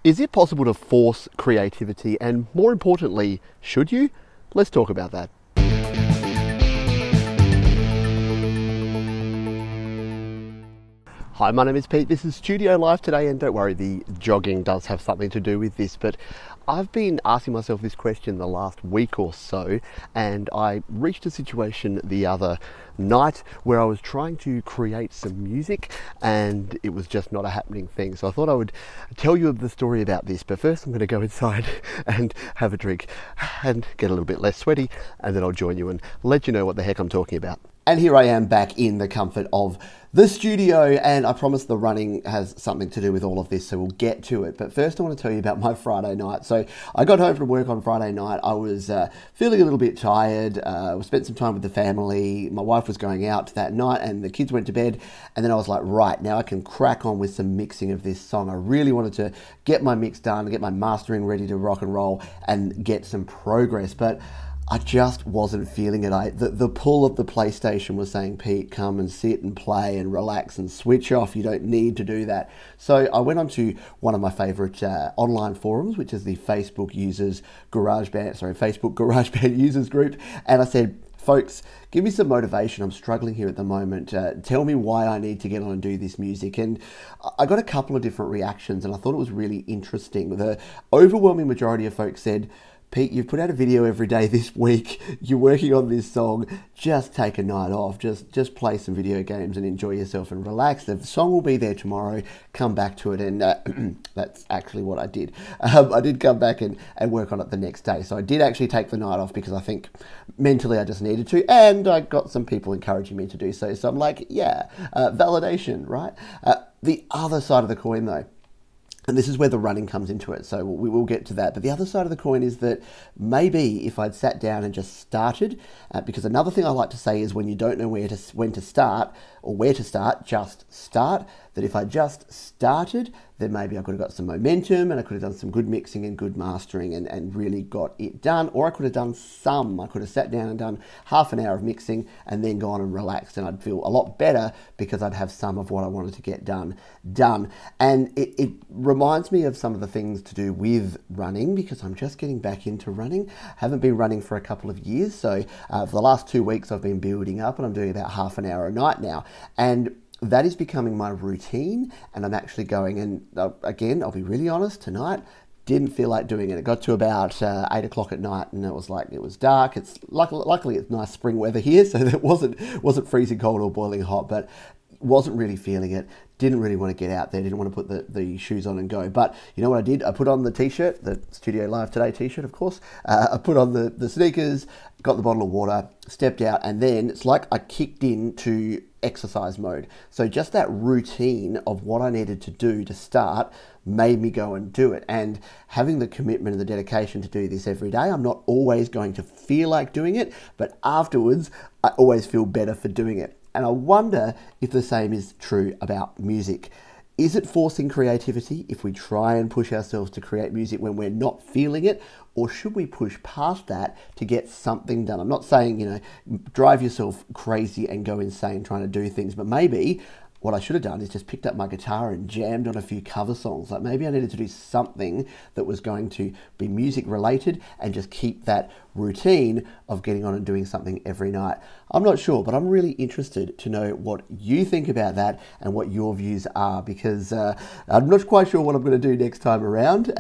Is it possible to force creativity, and more importantly, should you? Let's talk about that. Hi, my name is Pete. This is Studio Life today, and don't worry, the jogging does have something to do with this, but I've been asking myself this question the last week or so, and I reached a situation the other night where I was trying to create some music and it was just not a happening thing. So I thought I would tell you the story about this, but first I'm going to go inside and have a drink and get a little bit less sweaty, and then I'll join you and let you know what the heck I'm talking about. And here I am back in the comfort of the studio, and I promise the running has something to do with all of this, so we'll get to it. But first I want to tell you about my Friday night. So I got home from work on Friday night. I was feeling a little bit tired. We spent some time with the family. My wife was going out that night and the kids went to bed, and then I was like, right, now I can crack on with some mixing of this song. I really wanted to get my mix done, get my mastering ready to rock and roll and get some progress, but I just wasn't feeling it. The pull of the PlayStation was saying, Pete, come and sit and play and relax and switch off. You don't need to do that. So I went onto one of my favorite online forums, which is the Facebook GarageBand users group. And I said, folks, give me some motivation. I'm struggling here at the moment. Tell me why I need to get on and do this music. And I got a couple of different reactions, and I thought it was really interesting. The overwhelming majority of folks said, Pete, you've put out a video every day this week. You're working on this song. Just take a night off. Just play some video games and enjoy yourself and relax. The song will be there tomorrow. Come back to it. And that's actually what I did. I did come back and work on it the next day. So I did actually take the night off because I think mentally I just needed to. And I got some people encouraging me to do so. So I'm like, yeah, validation, right? The other side of the coin though, and this is where the running comes into it, so we will get to that. But the other side of the coin is that maybe if I'd sat down and just started, because another thing I like to say is when you don't know when to start or where to start, just start. That if I just started, then maybe I could have got some momentum and I could have done some good mixing and good mastering and really got it done. Or I could have done I could have sat down and done half an hour of mixing and then gone and relaxed, and I'd feel a lot better because I'd have some of what I wanted to get done. And it reminds me of some of the things to do with running, because I'm just getting back into running. I haven't been running for a couple of years, so for the last 2 weeks I've been building up, and I'm doing about half an hour a night now. And that is becoming my routine, and I'm actually going, and again, I'll be really honest, tonight, didn't feel like doing it. It got to about 8 o'clock at night, and it was dark. It's luckily it's nice spring weather here, so it wasn't freezing cold or boiling hot, but wasn't really feeling it. Didn't really want to get out there, didn't want to put the shoes on and go. But you know what I did? I put on the t-shirt, the Studio Live Today t-shirt, of course. I put on the sneakers, got the bottle of water, stepped out, and then it's like I kicked into exercise mode. So just that routine of what I needed to do to start made me go and do it. And having the commitment and the dedication to do this every day, I'm not always going to feel like doing it, but afterwards, I always feel better for doing it. And I wonder if the same is true about music. Is it forcing creativity if we try and push ourselves to create music when we're not feeling it? Or should we push past that to get something done? I'm not saying, drive yourself crazy and go insane trying to do things, but maybe what I should have done is just picked up my guitar and jammed on a few cover songs. Like maybe I needed to do something that was going to be music related and just keep that routine of getting on and doing something every night. I'm not sure, but I'm really interested to know what you think about that and what your views are, because I'm not quite sure what I'm going to do next time around,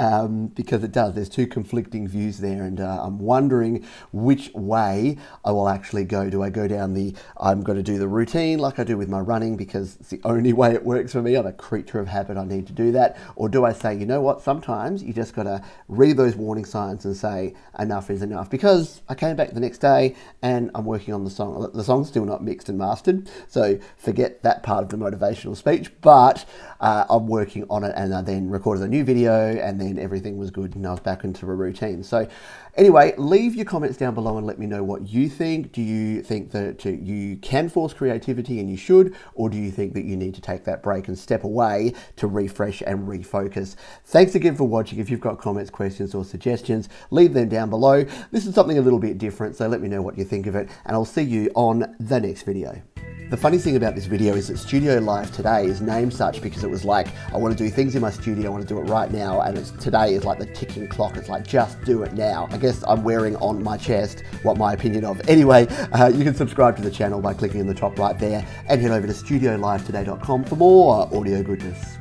because there's two conflicting views there, and I'm wondering which way I will actually go. Do I go down I'm going to do the routine like I do with my running because it's the only way it works for me, I'm a creature of habit, I need to do that, or do I say, you know what, sometimes you just got to read those warning signs and say enough is enough? Because I came back the next day and I'm working on the song. The song's still not mixed and mastered, so forget that part of the motivational speech, but I'm working on it, and I then recorded a new video, and then everything was good and I was back into a routine. So anyway, leave your comments down below and let me know what you think. Do you think that you can force creativity and you should, or do you think that but you need to take that break and step away to refresh and refocus. Thanks again for watching. If you've got comments, questions, or suggestions, leave them down below. This is something a little bit different, so let me know what you think of it, and I'll see you on the next video. The funny thing about this video is that Studio Live today is named such because it was like, I want to do things in my studio, I want to do it right now, and today is like the ticking clock. It's like, just do it now. I guess I'm wearing on my chest what my opinion of. Anyway, you can subscribe to the channel by clicking in the top right there, and head over to studiolivetoday.com for more audio goodness.